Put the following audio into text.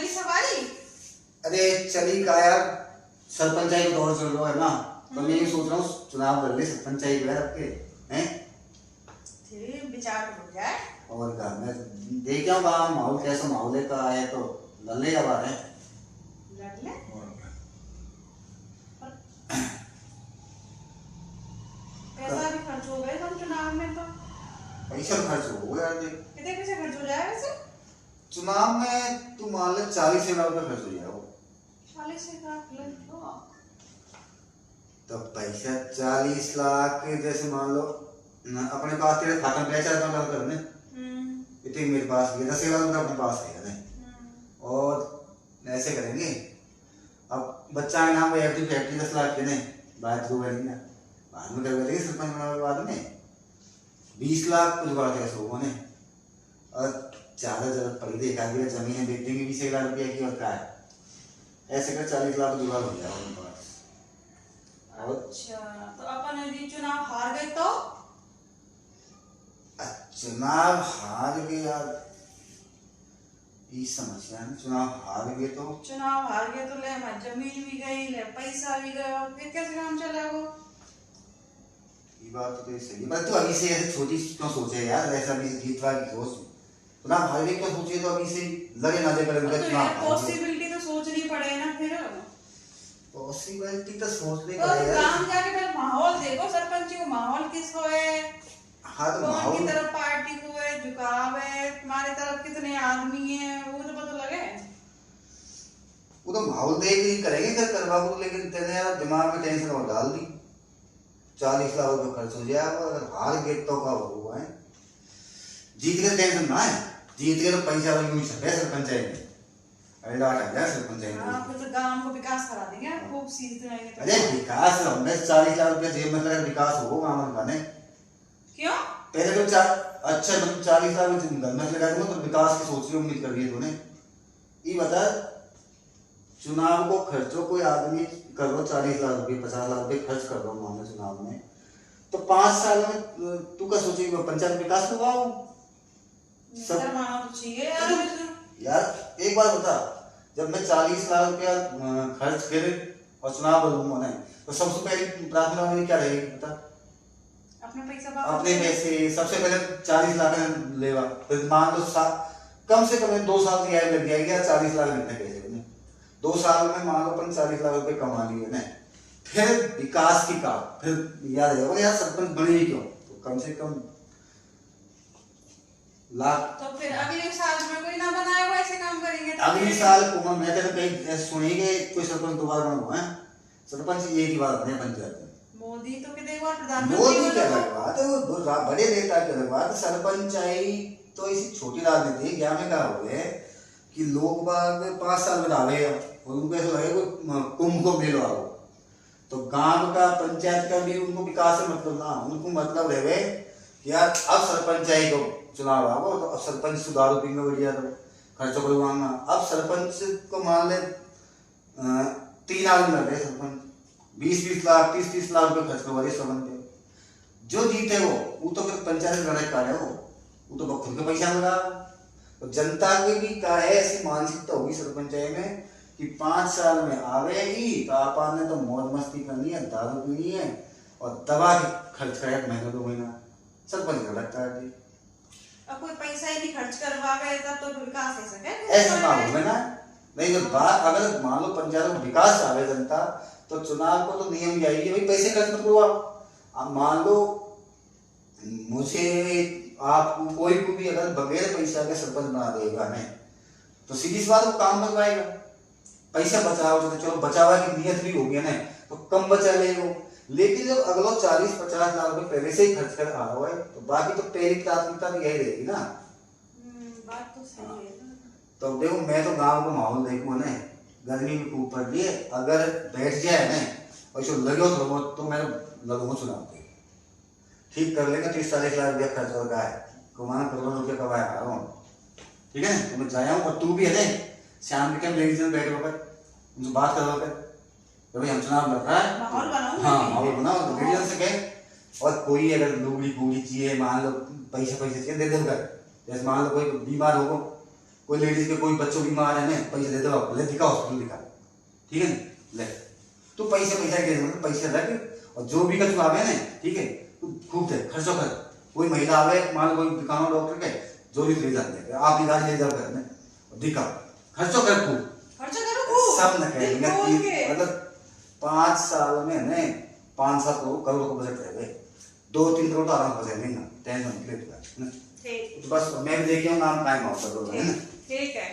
चली सवारी? अरे चली का यार, सरपंचाई का दौर चल रहा है ना, तो मैं ये सोच रहा हूँ चुनाव कर ले सरपंचाई के आपके हैं। फिर विचार हो जाए। और क्या, मैं देख क्या माहौल कैसा माहौल है का है, तो लड़ ले अब आ रहे हैं। लड़ ले। पैसा भी खर्च हो गए हम चुनाव में, तो पैसा खर्च हो गया यार। कितने पैसे खर्च हो जाए वैसे चुनाव में तू मान ले 40,000 रुपये खर्च हो जाएगा। 40,000 तो पैसा 40 लाख जैसे मान लो अपने पास तेरे खाते में पैसा जमा करने इतने मेरे पास ये 10,000 रुपये अपने पास है नहीं, और ऐसे करेंगे। अब बच्चा के नाम पे फैक्ट्री 10 लाख के नहीं, बात को करेंगे ना, बाद में कर लेंगे सरपंच बनाने के बाद में 20 लाख कुछ बात है लोगों ने, और ज्यादा जरूरत पड़ी देखा गया जमीन बेच देंगे 20,000 रुपया की, और क्या है ऐसे कर 40 लाख जुगाड़ हो जाएगा उनके पास। अच्छा तो अपन यदि चुनाव हार गए तो? चुनाव हार गए यार, ये समस्या है। चुनाव हार गए तो ले हमारी जमीन भी गई, ले पैसा भी गया, फिर कैसे काम चलेगा? ये बात तो सही है, पर तू अभी से ऐसे छोटी क्यों सोचे यार, ऐसा भी जीतवा की सोच, चुनाव हार गए क्यों सोचे, तो अभी से लगे ना दे करेंगे चुनाव। पॉसिबिलिटी तो सोचनी पड़े ना, फिर पॉसिबिलिटी तो सोचने तो का है। काम जाके पहले माहौल देखो, सरपंच को माहौल किसको है, हाँ तो कौन माहौल की तरफ पार्टी को है, झुकाव है, तुम्हारी तरफ कितने आदमी हैं, वो तो पता लगे। वो तो माहौल देख ही करेंगे कर करवा को, लेकिन तेने यार दिमाग में टेंशन और डाल दी। 40 लाख रुपये खर्च हो जाएगा, अगर हार गए तो का हुआ है। जीत के टेंशन ना है, जीत के तो पैसा वाली यूं छपे सरपंचाई में, अरे लाट आ जाए सरपंचाई में। हाँ फिर तो गांव को विकास करा देंगे, खूब सीट देंगे। अरे विकास हमने 40 लाख रुपये जेब में लगा, विकास हो गाँव का नहीं क्यों? पहले तो अच्छा तुम 40 लाख घर में लगा दूंगा, तो विकास की सोच रही उम्मीद कर रही है तूने। ये बता चुनाव को खर्चो कोई आदमी करो 40 लाख रुपये 50 लाख रुपये खर्च कर दो मामले चुनाव में, तो 5 साल में तू क्या सोचेगी पंचायत विकास करवाओ सब तो चाहिए यार। एक बात बता, जब मैं 40 लाख रुपया खर्च करे और चुनाव लड़ूंगा नहीं, तो सबसे पहले प्रार्थना मेरी क्या रहेगी बता? अपने पैसे सबसे पहले 40 लाख लेवा, फिर मान लो कम से कम 2 साल की आय लग जाएगी 40 लाख लेने पैसे। 2 साल में मान लो अपन 40 लाख रुपए कमा लिए ना, फिर विकास की काम, फिर याद है यार सरपंच बने ही क्यों, तो कम से कम लाख। तो फिर अगले साल में कोई ना बनाएगा, ऐसे काम करेंगे तो अगले साल को मैं तो कहीं सुनेंगे कोई सरपंच दोबारा बना है, सरपंच एक ही बार अपने पंचायत में। मोदी तो कितने बार प्रधानमंत्री, मोदी क्या बात है, वो बड़े नेता की बात, सरपंचाई तो इसी छोटी राजनीति क्या में कहा हुए कि लोग बाग 5 साल में डाले और उनको ऐसा लगे कुंभ को मेलो आओ, तो गांव का पंचायत का भी उनको विकास से मतलब ना, उनको मतलब रहे कि यार अब सरपंचाई को चुनाव आओ, तो अब सरपंच सुधारो पीएंगे बढ़िया, तो खर्चा करवाना। अब सरपंच को मान ले 3 आदमी लग रहे, सरपंच 20-20 लाख 30-30 लाख रुपए खर्च करवा रहे सरपंच पे, जो जीते वो तो फिर पंचायत में लड़ाई कर रहे हो, वो तो खुद के पैसा लगा। तो जनता की भी का है ऐसी मानसिकता होगी सरपंचाई में कि 5 साल में आवेगी तो आपा ने तो मौज मस्ती करनी है, दारू पीनी है और दवा की खर्च करेगा महीना 2 महीना, सरपंच का लगता है। अब कोई पैसा ही नहीं खर्च करवावे तब तो विकास है सके ऐसा ना हो ना, नहीं तो बात अगर मान लो पंचायत में विकास चाहे जनता, तो चुनाव को तो नियम यही है भाई पैसे खर्च मत करो। अब मान लो मुझे आपको कोई को भी अगर बगैर पैसा के सरपंच बना देगा नहीं, तो सीधी सी बात वो काम करवाएगा, पैसा बचाओ तो चलो बचावा की नियत भी होगी ना, तो कम बचा लेगा। लेकिन जब अगलो 40-50 लाख रुपए पहले से ही खर्च कर आ रहा है, तो बाकी तो पहली प्राथमिकता भी यही रहेगी ना। बात तो सही है। तो देखो मैं तो गांव का माहौल देखूँ ना, गर्मी में खूब पड़ रही है, अगर बैठ जाए ना और जो लगे तो मैं लगूंगा चुनाव के ठीक कर लेंगे। 30-40 लाख रुपया खर्च होगा है, कमाना करोड़ों रुपया कमाया आ रहा हूँ, ठीक है तो मैं जाया हूँ। और तू भी है ना शाम के टाइम लेडीज में बैठ होकर उनसे बात कर होकर भाई हम चुनाव लड़ रहा है, माहौल बनाओ। हाँ माहौल बनाओ, तो लेडीज से कहे। और कोई अगर लुगड़ी पूड़ी चाहिए, मान लो पैसे चाहिए दे देगा, जैसे मान लो कोई बीमार होगा कोई लेडीज के कोई बच्चों बीमार है ना, पैसे दे दो, ले दिखा हॉस्पिटल दिखा, ठीक है ना, ले तू पैसा के मतलब पैसे रख, और जो भी का चुकावे ना, ठीक है, तू खूब दे, खर्चो कर। कोई महिला आवे, मान लो कोई दुकान डॉक्टर के, जो भी ले जाते आप इलाज ले जाओ घर में, दिखा, खर्चो कर खूब, सब न कहेंगे कि मतलब 5 साल में ना 5-7 करोड़ का बजट रह गए, 2-3 करोड़ तो आराम हो जाएंगे ना, टेंशन निकले तो बस मैं भी देखिए नाम टाइम आउट कर, ठीक है।